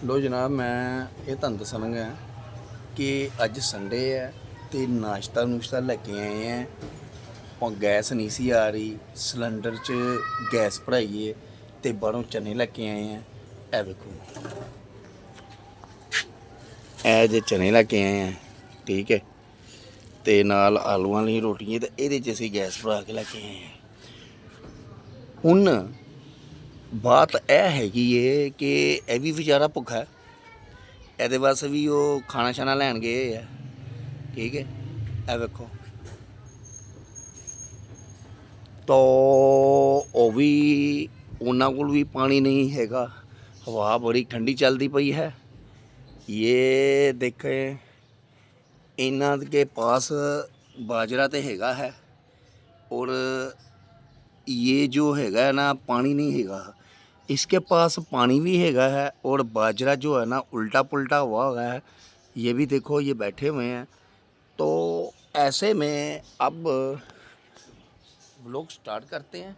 ਲੋ ਜਨਾਬ, ਮੈਂ ਇਹ ਤੁਹਾਨੂੰ ਦੱਸਣਗਾ ਕਿ ਅੱਜ ਸੰਡੇ ਹੈ ਤੇ ਨਾਸ਼ਤਾ ਲੈ ਕੇ ਆਏ ਆ। ਉਹ ਗੈਸ ਨਹੀਂ ਸੀ ਆ ਰਹੀ, ਸਿਲੰਡਰ 'ਚ ਗੈਸ ਭਰਾਈਏ ਤੇ ਬਾਹਰੋਂ ਚਨੇ ਲੈ ਕੇ ਆਏ ਆ। ਇਹ ਵੇਖੋ, ਇਹ ਜੇ ਚਨੇ ਲੈ ਕੇ ਆਏ ਆ, ਠੀਕ ਹੈ, ਤੇ ਨਾਲ ਆਲੂਆਂ ਵਾਲੀ ਰੋਟੀਆਂ, ਤੇ ਇਹਦੇ 'ਚ ਅਸੀਂ ਗੈਸ ਭਰਾ ਕੇ ਲੈ ਕੇ ਆਏ ਆ। ਹੁਣ ਬਾਤ ਇਹ ਹੈਗੀ ਏ ਕਿ ਇਹ ਵੀ ਵਿਚਾਰਾ ਭੁੱਖਾ ਹੈ, ਇਹਦੇ ਵਾਸਤੇ ਵੀ ਉਹ ਖਾਣਾ ਛਾਣਾ ਲੈਣ ਗਏ ਆ, ਠੀਕ ਹੈ। ਇਹ ਵੇਖੋ, ਤੋ ਉਹ ਵੀ ਉਹਨਾਂ ਕੋਲ ਵੀ ਪਾਣੀ ਨਹੀਂ ਹੈਗਾ, ਹਵਾ ਬੜੀ ਠੰਡੀ ਚੱਲਦੀ ਪਈ ਹੈ। ਇਹ ਦੇਖੇ, ਇਹਨਾਂ के पास बाजरा तो हैगा है और ये जो हैगा है ना, पानी नहीं हैगा। इसके पास पानी भी हैगा है और बाजरा जो है ना उल्टा पुल्टा हुआ है। ये भी देखो, ये बैठे हुए हैं। तो ऐसे में अब व्लॉग स्टार्ट करते हैं,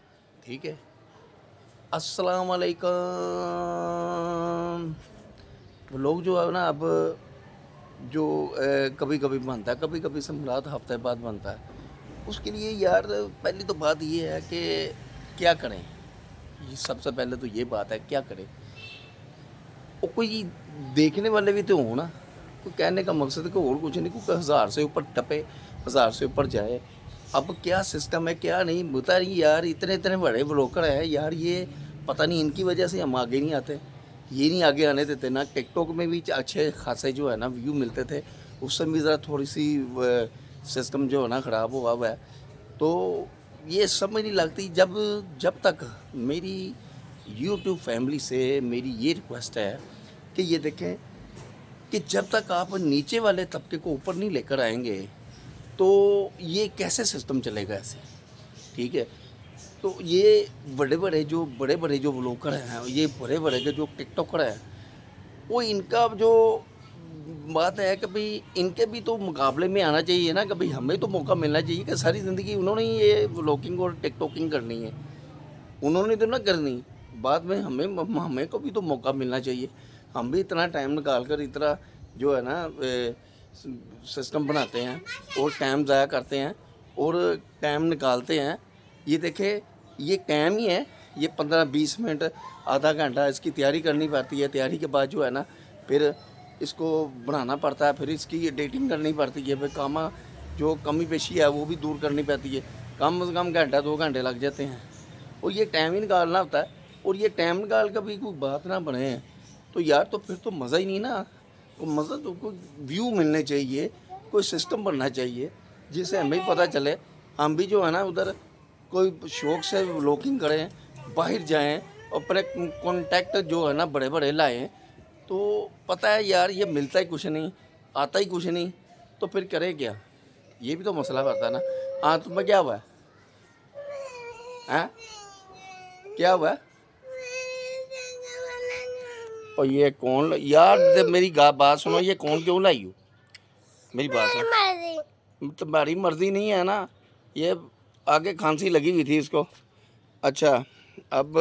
ठीक है। अस्सलाम वालेकुम। व्लॉग जो है ना, अब जो कभी कभी बनता है, कभी कभी सम्राट हफ्ते बाद बनता है। उसके लिए यार पहली तो बात ये है कि क्या करें। ये सबसे पहले तो ये बात है, क्या करें। और कोई देखने वाले भी तो हो ना। कोई कहने का मकसद कोई और कुछ नहीं, कोई 1000 से ऊपर टपे, 1000 से ऊपर जाए। अब क्या सिस्टम है क्या नहीं बता नहीं यार। इतने इतने बड़े ब्लॉगर हैं यार, ये पता नहीं इनकी वजह से हम आगे नहीं आते। ये नहीं आगे आने देते ना। टिकटॉक में भी अच्छे खासे जो है ना व्यू मिलते थे, उस समय भी ज़रा थोड़ी सी सिस्टम जो है ना ख़राब हुआ है। तो ये समझ नहीं लगती। जब तक मेरी यूट्यूब फैमिली से मेरी ये रिक्वेस्ट है कि ये देखें कि जब तक आप नीचे वाले तबके को ऊपर नहीं लेकर आएंगे तो ये कैसे सिस्टम चलेगा ऐसे, ठीक है। तो ये बड़े बड़े जो व्लॉगर हैं, ये बड़े बड़े के जो टिकटॉकर हैं, वो इनका जो बात है कि भाई इनके भी तो मुकाबले में आना चाहिए ना। कभी हमें तो मौका मिलना चाहिए कि सारी ज़िंदगी उन्होंने ही ये व्लॉगिंग और टिकटॉकिंग करनी है, उन्होंने तो ना करनी। बाद में हमें को भी तो मौका मिलना चाहिए। हम भी इतना टाइम निकाल कर इतना जो है ना सिस्टम बनाते हैं और टाइम ज़ाया करते हैं और टाइम निकालते हैं। ये देखे, ये टाइम ही है, ये 15-20 मिनट आधा घंटा इसकी तैयारी करनी पड़ती है। तैयारी के बाद जो है ना फिर इसको बनाना पड़ता है, फिर इसकी एडिटिंग करनी पड़ती है। फिर कामा जो कमी पेशी है वो भी दूर करनी पड़ती है। कम से कम घंटा 2 घंटे लग जाते हैं और ये टाइम ही निकालना होता है। और ये टाइम निकाल कर भी कोई बात ना बने तो यार तो फिर तो मज़ा ही नहीं ना। तो मज़ा तो कोई व्यू मिलने चाहिए, कोई सिस्टम बनना चाहिए जिससे हमें भी पता चले। हम भी जो है ना उधर कोई शौक़ से व्लॉगिंग करें, बाहर जाएं, अपने कॉन्टैक्ट जो है ना बड़े बड़े लाएं। तो पता है यार ये मिलता ही कुछ नहीं, आता ही कुछ नहीं, तो फिर करें क्या। ये भी तो मसला करता है ना। हाँ, तुम्हें क्या हुआ है? हैं? क्या हुआ है? और ये कौन यार, मेरी बात सुनो, ये कौन क्यों लाई हो? मेरी बात सुनो। तुम्हारी मर्जी नहीं है ना, ये आगे खांसी लगी हुई थी इसको। अच्छा, अब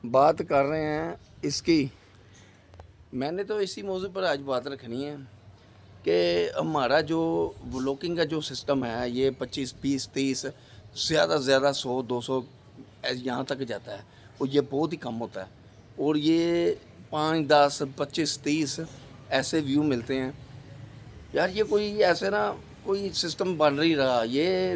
बात कर रहे हैं इसकी। मैंने तो इसी मौजू पर आज बात रखनी है कि हमारा जो व्लॉगिंग का जो सिस्टम है, ये 25, 20, 30, ज़्यादा से ज़्यादा 100, 200 यहाँ तक जाता है और ये बहुत ही कम होता है। और ये 5, 10, 25, 30 ऐसे व्यू मिलते हैं यार। ये कोई ऐसे ना कोई सिस्टम बन नहीं रहा। ये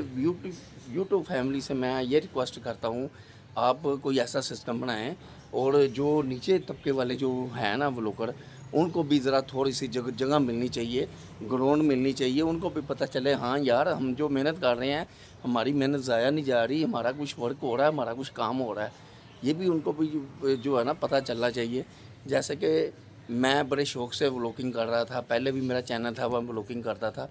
यूट्यूब फैमिली से मैं ये रिक्वेस्ट करता हूँ, आप कोई ऐसा सिस्टम बनाएं और जो नीचे तबके वाले जो हैं ना व्लॉगर, उनको भी ज़रा थोड़ी सी जगह मिलनी चाहिए, ग्राउंड मिलनी चाहिए। उनको भी पता चले हाँ यार हम जो मेहनत कर रहे हैं, हमारी मेहनत ज़ाया नहीं जा रही, हमारा कुछ वर्क हो रहा है, हमारा कुछ काम हो रहा है। ये भी उनको भी जो है ना पता चलना चाहिए। जैसे कि मैं बड़े शौक़ से व्लॉगिंग कर रहा था, पहले भी मेरा चैनल था, वह व्लॉगिंग करता था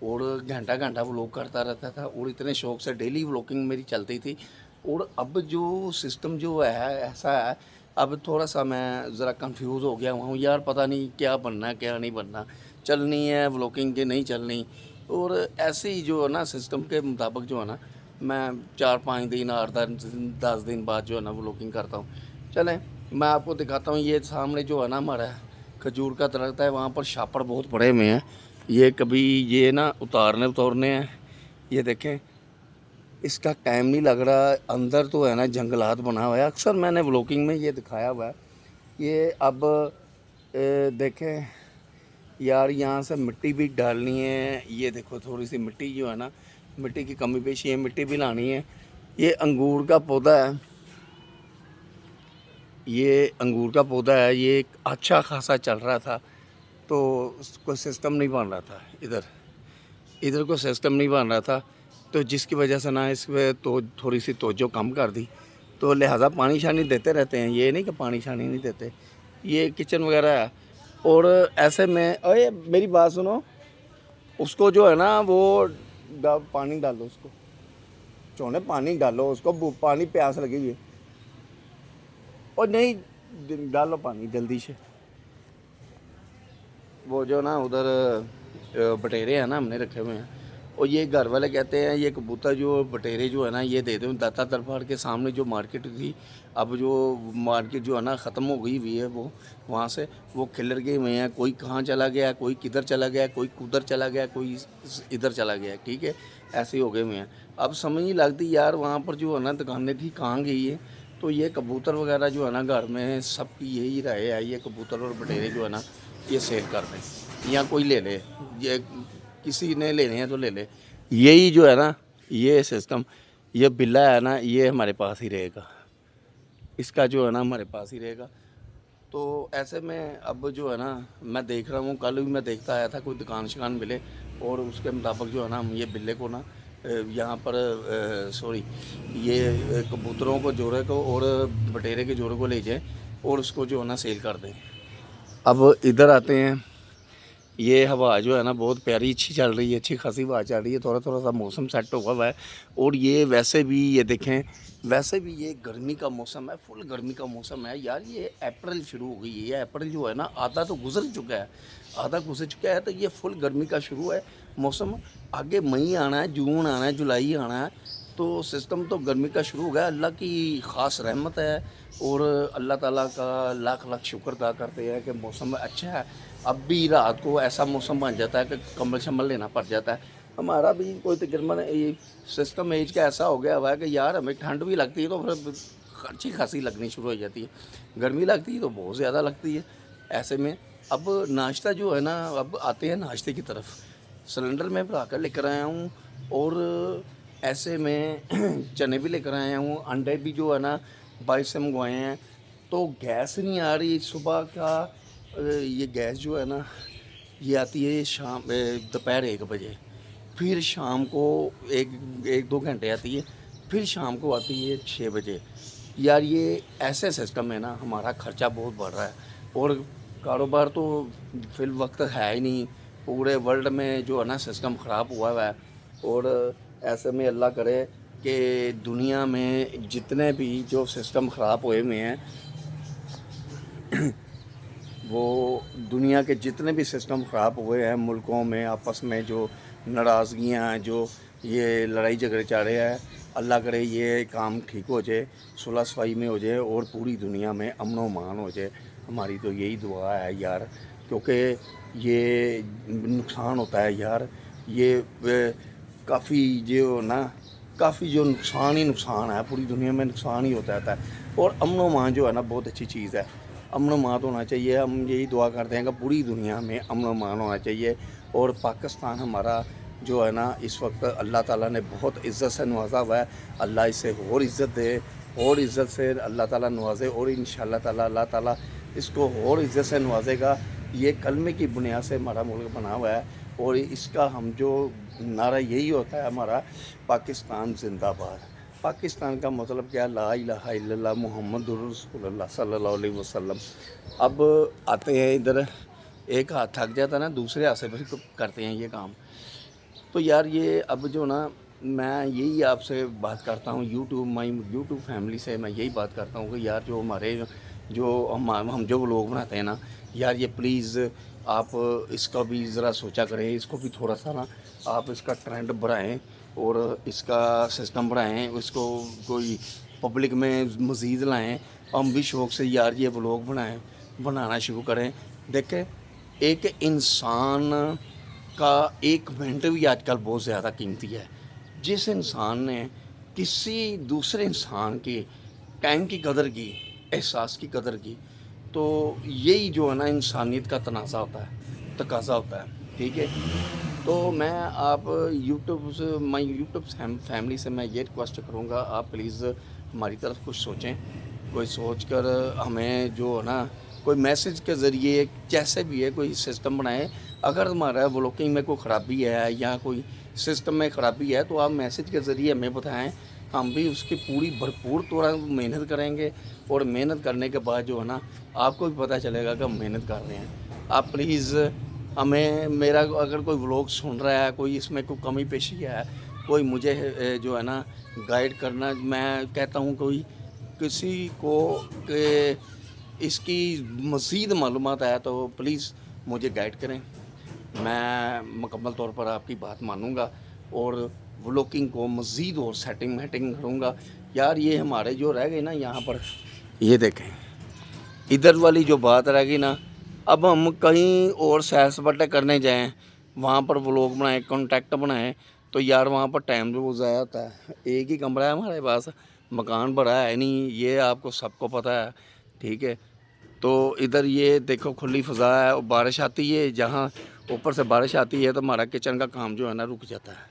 और घंटा घंटा व्लॉग करता रहता था और इतने शौक़ से डेली व्लॉगिंग मेरी चलती थी। और अब जो सिस्टम जो है ऐसा है, अब थोड़ा सा मैं ज़रा कंफ्यूज हो गया हूँ यार। पता नहीं क्या बनना है क्या नहीं बनना, चलनी है व्लॉगिंग की नहीं चलनी। और ऐसे ही जो है ना सिस्टम के मुताबिक जो है ना मैं 4-5 दिन, 8 दिन, 10 दिन बाद जो है ना व्लॉगिंग करता हूँ। चलें, मैं आपको दिखाता हूँ, ये सामने जो है ना हमारा खजूर का दरख्त है, वहाँ पर शापड़ बहुत बड़े हुए हैं। ये कभी ये ना उतारने हैं। ये देखें, इसका टाइम नहीं लग रहा। अंदर तो है ना जंगलात बना हुआ है, अक्सर मैंने व्लॉगिंग में ये दिखाया हुआ है। ये अब देखें यार, यहाँ से मिट्टी भी डालनी है। ये देखो थोड़ी सी मिट्टी जो है ना, मिट्टी की कमी पेशी है, मिट्टी भी लानी है। ये अंगूर का पौधा है, ये अंगूर का पौधा है। ये अच्छा खासा चल रहा था, तो कोई सिस्टम नहीं बन रहा था। इधर कोई सिस्टम नहीं बन रहा था, तो जिसकी वजह से ना इस पर तो थोड़ी सी तवज्जो कम कर दी। तो लिहाजा पानी शानी देते रहते हैं, ये नहीं कि पानी शानी नहीं देते। ये किचन वगैरह है। और ऐसे में अरे मेरी बात सुनो, उसको जो है ना वो पानी डालो, उसको चौने पानी डालो, उसको पानी प्यास लगी हुई है। और नहीं डालो पानी जल्दी से। वो जो ना उधर बटेरे हैं ना, हमने रखे हुए हैं। और ये घर वाले कहते हैं ये कबूतर जो बटेरे जो है ना, ये दे दो। दाता दरबार के सामने जो मार्केट थी, अब जो मार्केट जो है ना ख़त्म हो गई हुई है, वो वहाँ से वो खिलर गए हुए हैं। कोई कहाँ चला गया, कोई किधर चला गया, कोई कुदर चला गया, कोई इधर चला गया। ठीक है, ऐसे ही हो गए हुए हैं। अब समझ नहीं लगती यार, वहाँ पर जो है ना दुकानें थी कहाँ गई है। तो ये कबूतर वगैरह जो है ना घर में सबकी यही राय है, ये कबूतर और बटेरे जो है ना ये सेल कर दें, या कोई ले ले, ये किसी ने लेने हैं तो ले ले। यही जो है ना ये सिस्टम, ये बिल्ला है ना, ये हमारे पास ही रहेगा, इसका जो है ना हमारे पास ही रहेगा। तो ऐसे में अब जो है ना मैं देख रहा हूँ, कल भी मैं देखता आया था कोई दुकान शिकान मिले, और उसके मुताबिक जो है ना हम ये बिल्ले को ना यहाँ पर सॉरी ये कबूतरों को जोड़े को और बटेरे के जोड़े को ले जाएं और उसको जो है ना सेल कर दें। अब इधर आते हैं, ये हवा जो है ना बहुत प्यारी अच्छी चल रही है, अच्छी खासी हवा चल रही है। थोड़ा थोड़ा सा मौसम सेट हुआ हुआ है। और ये वैसे भी ये देखें, वैसे भी ये गर्मी का मौसम है, फुल गर्मी का मौसम है यार। ये अप्रैल शुरू हो गई है, ये अप्रैल जो है ना आधा तो गुजर चुका है, आधा गुजर चुका है। तो ये फुल गर्मी का शुरू है मौसम। आगे मई आना है, जून आना है, जुलाई आना है, तो सिस्टम तो गर्मी का शुरू हो गया। अल्लाह की ख़ास रहमत है, और अल्लाह ताला का लाख लाख शुक्र अदा करते हैं कि मौसम अच्छा है। अब भी रात को ऐसा मौसम बन जाता है कि कंबल शम्बल लेना पड़ जाता है। हमारा भी कोई तकरीबन ये सिस्टम एज का ऐसा हो गया हुआ है कि यार हमें ठंड भी लगती है तो फिर अच्छी खासी लगनी शुरू हो जाती है, गर्मी लगती है तो बहुत ज़्यादा लगती है। ऐसे में अब नाश्ता जो है ना, अब आते हैं नाश्ते की तरफ। सिलेंडर में भरा कर लेकर आया हूँ, और ऐसे में चने भी लेकर आया हूँ, अंडे भी जो है ना बाहर से मंगवाए हैं। तो गैस नहीं आ रही सुबह का, ये गैस जो है ना ये आती है शाम दोपहर 1 बजे, फिर शाम को एक दो घंटे आती है, फिर शाम को आती है 6 बजे। यार ये ऐसे सिस्टम है ना, हमारा ख़र्चा बहुत बढ़ रहा है, और कारोबार तो फिल वक्त है ही नहीं। पूरे वर्ल्ड में जो है ना सिस्टम ख़राब हुआ है। और ऐसे में अल्लाह करे कि दुनिया में जितने भी जो सिस्टम ख़राब हुए हुए हैं, वो दुनिया के जितने भी सिस्टम ख़राब हुए हैं मुल्कों में, आपस में जो नाराज़गियाँ हैं, जो ये लड़ाई झगड़े चल रहे हैं, अल्लाह करे ये काम ठीक हो जाए, सुलह सफाई में हो जाए, और पूरी दुनिया में अमन व अमान हो जाए। हमारी तो यही दुआ है यार, क्योंकि ये नुकसान होता है यार। ये काफ़ी जो ना काफ़ी जो नुकसान ही नुकसान है, पूरी दुनिया में नुकसान ही होता रहता है। और अमन व अमान जो है ना बहुत अच्छी चीज़ है, अमन व अमान होना चाहिए। हम यही दुआ करते हैं कि पूरी दुनिया में अमन व अमान होना चाहिए। और पाकिस्तान हमारा जो है ना इस वक्त अल्लाह ताला ने बहुत इज़्ज़त से नवाजा हुआ है। अल्लाह इसे और इज़्ज़त दे, और इज़्ज़त से अल्लाह ताला नवाजे, और इंशाअल्लाह ताला अल्लाह ताला इसको और इज़्ज़त से नवाजेगा। ये कलमे की बुनियाद से हमारा मुल्क बना हुआ है, और इसका हम जो नारा यही होता है हमारा, पाकिस्तान जिंदाबाद। पाकिस्तान का मतलब क्या, ला इलाहा इल्लल्लाह मुहम्मदुर रसूलुल्लाह सल्लल्लाहु अलैहि वसल्लम। अब आते हैं इधर, एक हाथ थक जाता है ना, दूसरे हाथ से फिर करते हैं ये काम। तो यार ये अब जो ना मैं यही आपसे बात करता हूँ, यूट्यूब फैमिली से मैं यही बात करता हूँ कि यार जो हमारे जो हम जो लोग बनाते हैं ना यार, ये प्लीज़ आप इसका भी ज़रा सोचा करें, इसको भी थोड़ा सा ना आप इसका ट्रेंड बढ़ाएं और इसका सिस्टम बढ़ाएं। इसको कोई पब्लिक में मज़ीद लाएं, हम भी शौक़ से यार ये व्लॉग बनाना शुरू करें। देखें, एक इंसान का एक मिनट भी आजकल बहुत ज़्यादा कीमती है। जिस इंसान ने किसी दूसरे इंसान के टाइम की कदर की, एहसास की कदर की, तो यही जो है ना इंसानियत का तकाज़ा होता है, ठीक है। तो मैं आप यूट्यूब फैमिली से मैं ये रिक्वेस्ट करूँगा, आप प्लीज़ हमारी तरफ कुछ सोचें, कोई सोच कर हमें जो है ना कोई मैसेज के ज़रिए जैसे भी है कोई सिस्टम बनाएं। अगर हमारा ब्लॉकिंग में कोई ख़राबी है या कोई सिस्टम में ख़राबी है तो आप मैसेज के ज़रिए हमें बताएं, हम भी उसकी पूरी भरपूर तौर मेहनत करेंगे। और मेहनत करने के बाद जो है ना आपको भी पता चलेगा कि हम मेहनत कर रहे हैं। आप प्लीज़ हमें, मेरा अगर कोई व्लॉग सुन रहा है, कोई इसमें कोई कमी पेशी है, कोई मुझे जो है ना गाइड करना, मैं कहता हूँ कोई किसी को कि इसकी मज़ीद मालूमात है तो प्लीज़ मुझे गाइड करें। मैं मुकम्मल तौर पर आपकी बात मानूँगा और व्लॉगिंग को मज़ीद और सेटिंग करूँगा। यार ये हमारे जो रह गए ना यहाँ पर, ये देखें इधर वाली जो बात रह गई ना, अब हम कहीं और सैर सपाटे करने जाएं, वहाँ पर व्लॉग बनाएं, कॉन्टैक्ट बनाएं, तो यार वहाँ पर टाइम जो ज़ाया होता है। एक ही कमरा है हमारे पास, मकान बड़ा है नहीं, ये आपको सबको पता है, ठीक है। तो इधर ये देखो खुली फ़ज़ा है और बारिश आती है, जहाँ ऊपर से बारिश आती है तो हमारा किचन का काम जो है ना रुक जाता है।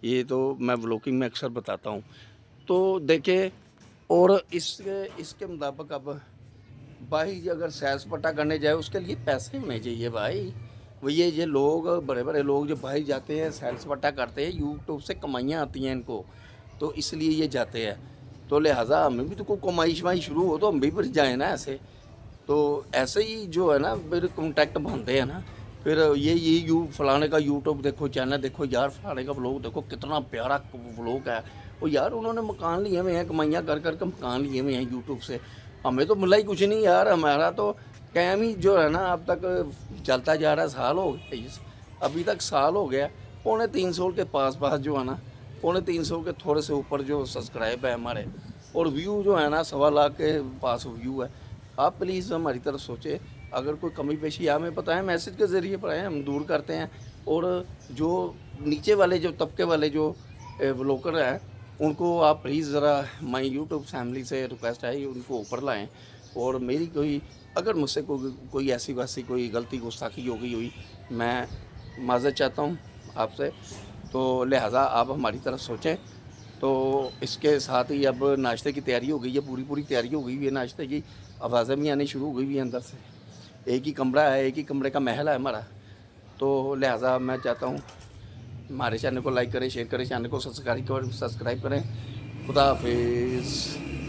ये तो मैं व्लॉगिंग में अक्सर बताता हूँ। तो देखें, और इसके मुताबिक अब भाई अगर सैर सपाटा करने जाए उसके लिए पैसे होने चाहिए भाई। वो ये लोग बड़े बड़े लोग जो भाई जाते हैं सैर सपाटा करते हैं, यूट्यूब से कमाइयाँ आती हैं इनको, तो इसलिए ये जाते हैं। तो लिहाजा हमें भी तो कोई कमाई शमाई शुरू हो तो हम भी फिर जाएँ ना ऐसे। तो ऐसे ही जो है ना फिर कॉन्टैक्ट बनते हैं ना, फिर ये फलाने का यूट्यूब देखो, चैनल देखो, यार फलाने का व्लॉग देखो कितना प्यारा व्लॉग है। और यार उन्होंने मकान लिए हुए हैं, कमाइयाँ कर कर के मकान लिए हुए हैं यूट्यूब से, हमें तो मिला ही कुछ नहीं यार। हमारा तो कैम ही जो है ना अब तक चलता जा रहा है, साल हो गया, अभी तक साल हो गया। 350 के पास जो है ना, 350 के थोड़े से ऊपर जो सब्सक्राइब है हमारे, और व्यू जो है ना 1.25 लाख के पास व्यू है। आप प्लीज़ हमारी तरफ सोचें, अगर कोई कमी पेशी है हमें बताएं, मैसेज के ज़रिए बताएं, हम दूर करते हैं। और जो नीचे वाले जो तबके वाले जो व्लॉगर हैं उनको आप प्लीज़ ज़रा माई यूट्यूब फैमिली से रिक्वेस्ट है उनको ऊपर लाएं। और मेरी अगर मुझसे कोई ऐसी वैसी कोई गलती गुस्ताखी हो गई हुई, मैं माज़रत चाहता हूँ आपसे। तो लिहाजा आप हमारी तरफ सोचें। तो इसके साथ ही अब नाश्ते की तैयारी हो गई है, पूरी तैयारी हो गई हुई है नाश्ते की, आवाज़ें भी आनी शुरू हो गई हुई हैं अंदर से। एक ही कमरा है, एक ही कमरे का महल है हमारा। तो लिहाजा मैं चाहता हूँ हमारे चैनल को लाइक करें, शेयर करें, चैनल को सब्सक्राइब करें। खुदा हाफिज़।